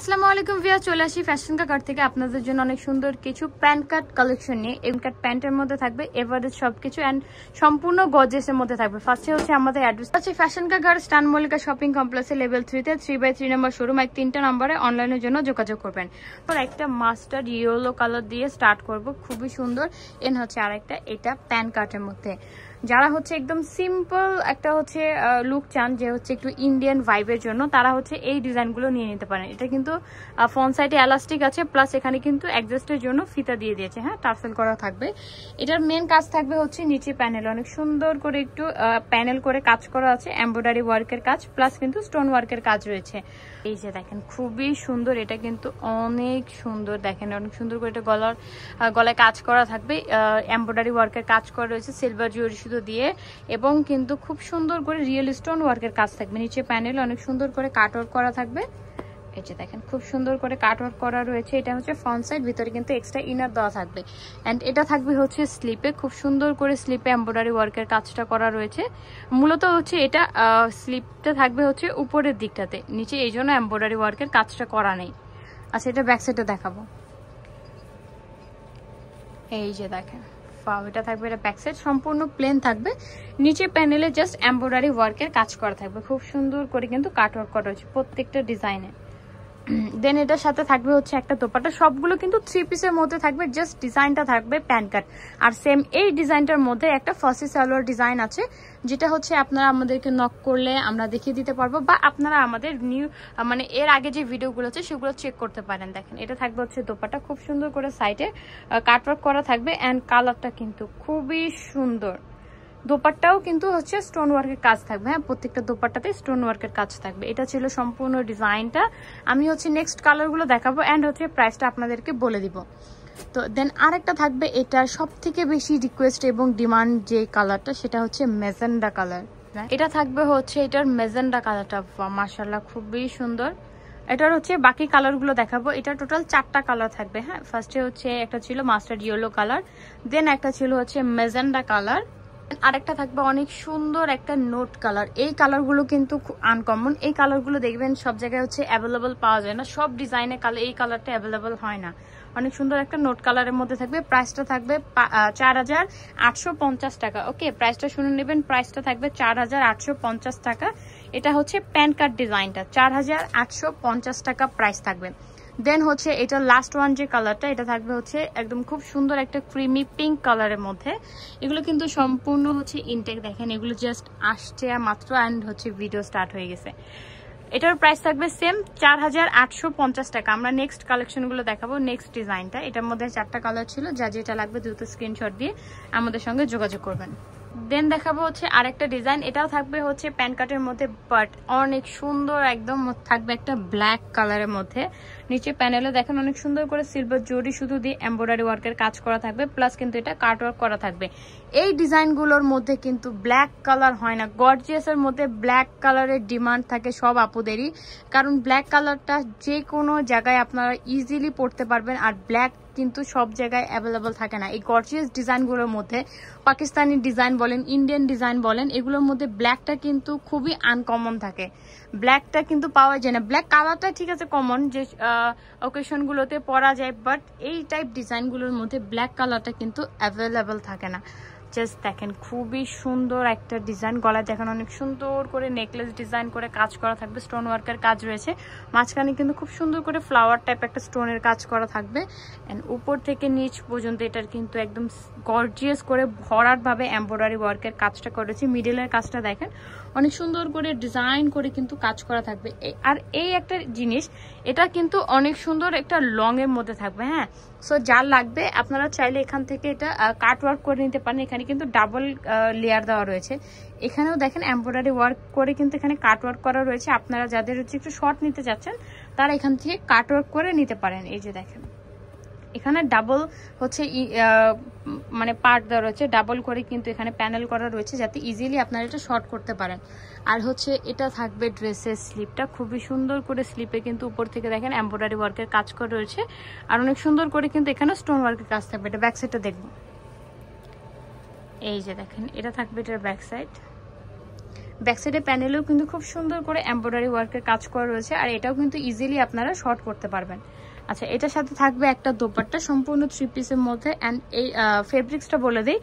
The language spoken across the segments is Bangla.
আসসালামু আলাইকুম ভিউয়ার, চলে আসি ফ্যাশন কাট থেকে আপনাদের জন্য অনেক সুন্দর কিছু প্যান্ট কাট কালেকশন নিয়ে। এই কাট প্যান্টের মধ্যে থাকবে এভারেজ সবকিছু এন্ড সম্পূর্ণ গর্জিয়াসের মধ্যে থাকবে। ফার্স্টে হচ্ছে আমাদের অ্যাড্রেস আছে ফ্যাশন কাট স্টান মল্লিকা শপিং কমপ্লেক্সে লেভেল 3 তে 3/3 নম্বর শোরুম। 3টা নম্বরে অনলাইনের জন্য যোগাযোগ করবেন। তো একটা মাস্টার্ড ইয়েলো কালার দিয়ে স্টার্ট করব, খুবই সুন্দর। এন হচ্ছে আরেকটা, এটা প্যান্ট কাটের মধ্যে যারা হচ্ছে একদম সিম্পল একটা হচ্ছে লুক চান, যে হচ্ছে একটু ইন্ডিয়ান ভাইবের জন্য, তারা হচ্ছে এই ডিজাইনগুলো নিয়ে নিতে পারেন। এটা কিন্তু ফ্রন্ট সাইডে এলাস্টিক আছে, প্লাস এখানে কিন্তু অ্যাডজাস্টের জন্য ফিতা দিয়ে দিয়েছে, হ্যাঁ, টার্সেল করা থাকবে। এটার মেন কাজ থাকবে হচ্ছে নিচে প্যানেল অনেক সুন্দর করে একটু প্যানেল করে কাজ করা আছে, এমব্রয়ডারি ওয়ার্কের কাজ, প্লাস কিন্তু স্টোন ওয়ার্কের কাজ রয়েছে। এই যে দেখেন খুবই সুন্দর, এটা কিন্তু অনেক সুন্দর, দেখেন অনেক সুন্দর করে এটা গলায় কাজ করা থাকবে, এমব্রয়ডারি ওয়ার্কের কাজ করা রয়েছে সিলভার জুয়েলারি সুতো দিয়ে, এবং কিন্তু খুব সুন্দর করে রিয়েল স্টোন ওয়ার্কের কাজ থাকবে। নিচে প্যানেল অনেক সুন্দর করে কাট ওয়ার্ক করা থাকবে। এই যে দেখেন খুব সুন্দর করে কাট ওয়ার্ক করা রয়েছে। এটা হচ্ছে ফ্রন্ট সাইড, ভিতরে কিন্তু এক্সট্রা ইনার দেওয়া থাকবে। এন্ড এটা থাকবে হচ্ছে স্লিপে, খুব সুন্দর করে স্লিপে এমব্রয়ডারি ওয়ার্কের কাজটা করা রয়েছে। মূলত হচ্ছে এটা স্লিপটা থাকবে হচ্ছে উপরের দিকটাতে, নিচে এই জন্য এমব্রয়ডারি ওয়ার্কের কাজটা করা নেই। আচ্ছা, এটা ব্যাক সাইডে দেখাবো। এই যে দেখেন এটা থাকবে, এটা ব্যাক সাইড সম্পূর্ণ প্লেন থাকবে, নিচে প্যানেলে জাস্ট এমব্রয়ডারি ওয়ার্কের কাজ করা থাকবে। খুব সুন্দর করে কিন্তু কাট ওয়ার্ক করা হয়েছে প্রত্যেকটা ডিজাইনে। দেন এটার সাথে থাকবে হচ্ছে একটা দোপাট্টা, সবগুলো কিন্তু 3 পিসের মধ্যে থাকবে, জাস্ট ডিজাইনটা থাকবে প্যান্ট কাট। আর সেম এই ডিজাইনটার মধ্যে একটা ফার্সি সালোয়ার ডিজাইন আছে, যেটা হচ্ছে আপনারা আমাদেরকে নক করলে আমরা দেখিয়ে দিতে পারবো, বা আপনারা আমাদের নিউ মানে এর আগে যে ভিডিওগুলো আছে সেগুলো চেক করতে পারেন। দেখেন এটা থাকবে হচ্ছে দোপাট্টা, খুব সুন্দর করে সাইডে কাটওয়ার্ক করা থাকবে, অ্যান্ড কালারটা কিন্তু খুবই সুন্দর। দোপাট্টাও কিন্তু হচ্ছে স্টোন ওয়ার্কের কাজ থাকবে, হ্যাঁ, প্রত্যেকটা দোপাট্টাতে স্টোন ওয়ার্কের কাজ থাকবে। এটা ছিল সম্পূর্ণ ডিজাইনটা। আমি হচ্ছে নেক্সট কালারগুলো দেখাবো, অ্যান্ড হচ্ছে প্রাইসটা আপনাদেরকে বলে দিব। তো দেন আরেকটা থাকবে, এটা সব থেকে বেশি রিকোয়েস্ট এবং ডিমান্ড যে কালারটা, সেটা হচ্ছে মেজেন্ডা কালার। এটা থাকবে হচ্ছে এটার মেজেন্ডা কালারটা, মাশাআল্লাহ খুবই সুন্দর। এটার হচ্ছে বাকি কালারগুলো দেখাবো। এটা টোটাল 4টা কালার থাকবে, হ্যাঁ। ফার্স্টে হচ্ছে একটা ছিল মাস্টার্ড ইয়েলো কালার, দেন একটা ছিল হচ্ছে মেজেন্ডা কালার, আরেকটা থাকবে অনেক সুন্দর একটা নোট কালার। এই কালারগুলো কিন্তু আনকমন, এই কালারগুলো দেখবেন সব জায়গায় হচ্ছে অ্যাভেলেবল পাওয়া যায় না, সব ডিজাইনে এই কালারটা অ্যাভেলেবল হয় না। অনেক সুন্দর একটা নোট কালারের মধ্যে থাকবে। প্রাইসটা থাকবে 4850 টাকা। ওকে, প্রাইসটা শুনে নেবেন, প্রাইসটা থাকবে 4850 টাকা। এটা হচ্ছে প্যান্ট কাট ডিজাইনটা, 4850 টাকা প্রাইস থাকবে। দেন হচ্ছে এটা লাস্ট ওয়ান যে কালারটা, এটা থাকবে হচ্ছে একদম খুব সুন্দর একটা ক্রিমি পিঙ্ক কালারের মধ্যে। এগুলো কিন্তু সম্পূর্ণ হচ্ছে ইনটেক, দেখেন এগুলো জাস্ট আসছে মাত্র, অ্যান্ড হচ্ছে ভিডিও স্টার্ট হয়ে গেছে। এটার প্রাইস থাকবে সেম 4850 টাকা। আমরা নেক্সট কালেকশনগুলো দেখাবো, নেক্সট ডিজাইনটা। এটার মধ্যে 4টা কালার ছিল, যা যেটা লাগবে দ্রুত স্ক্রিনশট দিয়ে আমাদের সঙ্গে যোগাযোগ করবেন। দেন দেখাবো হচ্ছে আরেকটা ডিজাইন, এটাও থাকবে হচ্ছে প্যান্ট কাটের মধ্যে, বাট অনেক সুন্দর, একদম থাকবে একটা ব্ল্যাক কালারের মধ্যে। নিচে প্যানেলে দেখেন অনেক সুন্দর করে সিলভার জরি শুধু দিয়ে এমব্রয়ডারি ওয়ার্কের কাজ করা থাকবে, প্লাস কিন্তু এটা কাট ওয়ার্ক করা থাকবে। এই ডিজাইনগুলোর মধ্যে কিন্তু ব্ল্যাক কালার হয় না, গর্জিয়াসের মধ্যে ব্ল্যাক কালারের ডিমান্ড থাকে সব আপুদেরই, কারণ ব্ল্যাক কালারটা যে কোনো জায়গায় আপনারা ইজিলি পরতে পারবেন, আর ব্ল্যাক কিন্তু সব জায়গায় অ্যাভেলেবল থাকে না। এই গর্জিয়াস ডিজাইনগুলোর মধ্যে পাকিস্তানি ডিজাইন বলেন, ইন্ডিয়ান ডিজাইন বলেন, এগুলোর মধ্যে ব্ল্যাকটা কিন্তু খুবই আনকমন থাকে, ব্ল্যাকটা কিন্তু পাওয়া যায় না। ব্ল্যাক কালারটা ঠিক আছে কমন, যে অকেশনগুলোতে পরা যায়, বাট এই টাইপ ডিজাইনগুলোর মধ্যে ব্ল্যাক কালারটা কিন্তু অ্যাভেলেবল থাকে না। জাস্ট দেখেন খুবই সুন্দর একটা ডিজাইন, গলায় দেখেন অনেক সুন্দর করে নেকলেস ডিজাইন করে কাজ করা থাকবে, স্টোন ওয়ার্কের কাজ রয়েছে। মাঝখানে কিন্তু খুব সুন্দর করে ফ্লাওয়ার টাইপ একটা স্টোনের কাজ করা থাকবে, এন্ড উপর থেকে নিচ পর্যন্ত এটার কিন্তু একদম গর্জিয়াস করে ভরাট ভাবে এমব্রয়ডারি ওয়ার্কের কাজটা করেছি। মিডলের কাজটা দেখেন অনেক সুন্দর করে ডিজাইন করে কিন্তু কাজ করা থাকবে। আর এই একটা জিনিস, এটা কিন্তু অনেক সুন্দর একটা লং এর মধ্যে থাকবে, হ্যাঁ। সো যার লাগবে আপনারা চাইলে এখান থেকে এটা কাট ওয়ার্ক করে নিতে পারেন। এখানে কিন্তু ডাবল লেয়ার দেওয়া রয়েছে, এখানেও দেখেন এমব্রয়ডারি ওয়ার্ক করে কিন্তু এখানে কাট ওয়ার্ক করা রয়েছে। আপনারা যাদের হচ্ছে একটু শর্ট নিতে যাচ্ছেন, তারা এখান থেকে কাট ওয়ার্ক করে নিতে পারেন। এই যে দেখেন এখানে ডাবল হচ্ছে মানে পার্ট দেওয়া রয়েছে, ডাবল করে কিন্তু এখানে প্যানেল করা রয়েছে, যাতে ইজিলি আপনারা এটা শর্ট করতে পারেন। আর হচ্ছে এটা থাকবে ড্রেসের স্লিপটা, খুবই সুন্দর করে স্লিপে কিন্তু উপর থেকে দেখেন এমব্রয়ডারি ওয়ার্কের কাজ করা রয়েছে, আর অনেক সুন্দর করে কিন্তু এখানে স্টোন ওয়ার্কের কাজ থাকবে। এটা ব্যাক সাইডটা দেখবো। এই যে দেখেন এটা থাকবে এটার ব্যাক সাইড। ব্যাক সাইডে প্যানেলেও কিন্তু খুব সুন্দর করে এমব্রয়ডারি ওয়ার্কের কাজ করা রয়েছে, আর এটাও কিন্তু ইজিলি আপনারা শর্ট করতে পারবেন। আচ্ছা, এটার সাথে থাকবে একটা দোপাট্টা সম্পূর্ণ 3 পিসের মধ্যে। অ্যান্ড এই ফেব্রিক্সটা বলে দিই,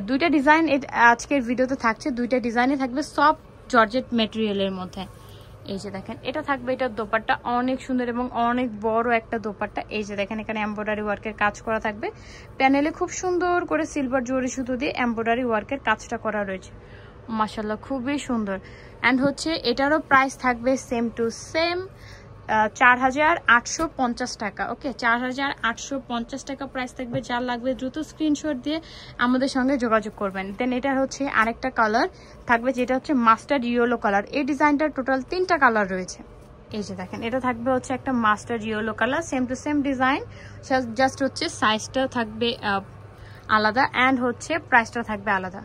দুইটা ডিজাইন আজকের ভিডিওতে থাকছে, দুইটা ডিজাইনে থাকবে সফট জর্জেট ম্যাটেরিয়ালের মধ্যে। এই যে দেখেন, এটা থাকবে, এটার দোপাট্টা অনেক সুন্দর এবং অনেক বড় একটা দোপাট্টা। এই যে দেখেন, এখানে এমব্রয়ডারি ওয়ার্কের কাজ করা থাকবে, প্যানেলে খুব সুন্দর করে সিলভার জরি সুতো দিয়ে এমব্রয়ডারি ওয়ার্কের কাজটা করা রয়েছে। মাশাআল্লাহ, খুবই সুন্দর। অ্যান্ড হচ্ছে এটারও প্রাইস থাকবে সেম টু সেম 4850 টাকা। ওকে, 4850 টাকা প্রাইস থাকবে। যার লাগবে দ্রুত স্ক্রিনশট দিয়ে আমাদের সঙ্গে যোগাযোগ করবেন। দেন এটা হচ্ছে আরেকটা কালার থাকবে, যেটা হচ্ছে মাস্টার্ড ইয়েলো কালার। এই ডিজাইনটার টোটাল 3টা কালার রয়েছে। এই যে দেখেন, এটা থাকবে হচ্ছে একটা mustard yellow colour, same to same design, just হচ্ছে সাইজটা থাকবে আলাদা, অ্যান্ড হচ্ছে প্রাইসটা থাকবে আলাদা।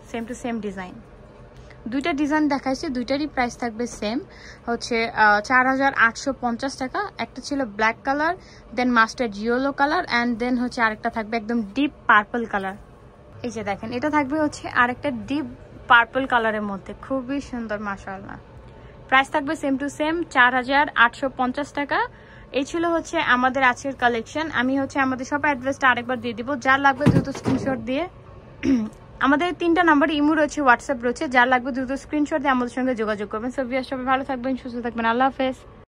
সেম টু সেম ডিজাইন, দুইটা ডিজাইন দেখাইছি, দুইটারই প্রাইস থাকবে সেম, হচ্ছে 4850 টাকা। একটা ছিল black colour, then mustard yellow colour, and then হচ্ছে আরেকটা থাকবে একদম ডিপ পার্পল কালার। এই যে দেখেন, এটা থাকবে হচ্ছে আরেকটা ডিপ পার্পল কালারের মধ্যে, খুবই সুন্দর মাশাআল্লাহ। প্রাইস থাকবে সেম টু সেম 4850 টাকা। এই ছিল হচ্ছে আমাদের আজকের কালেকশন। আমি হচ্ছে আমাদের সব অ্যাড্রেসটা আরেকবার দিয়ে দিব, যার লাগবে দ্রুত স্ক্রিনশট দিয়ে আমাদের 3টা নাম্বার ইমো রয়েছে, হোয়াটসঅ্যাপ রয়েছে, যার লাগবে দ্রুত স্ক্রিনশট দিয়ে আমাদের সঙ্গে যোগাযোগ করবেন। সো ভিউয়ার্স, সবাই ভালো থাকবেন, সুস্থ থাকবেন, আল্লাহ হাফেজ।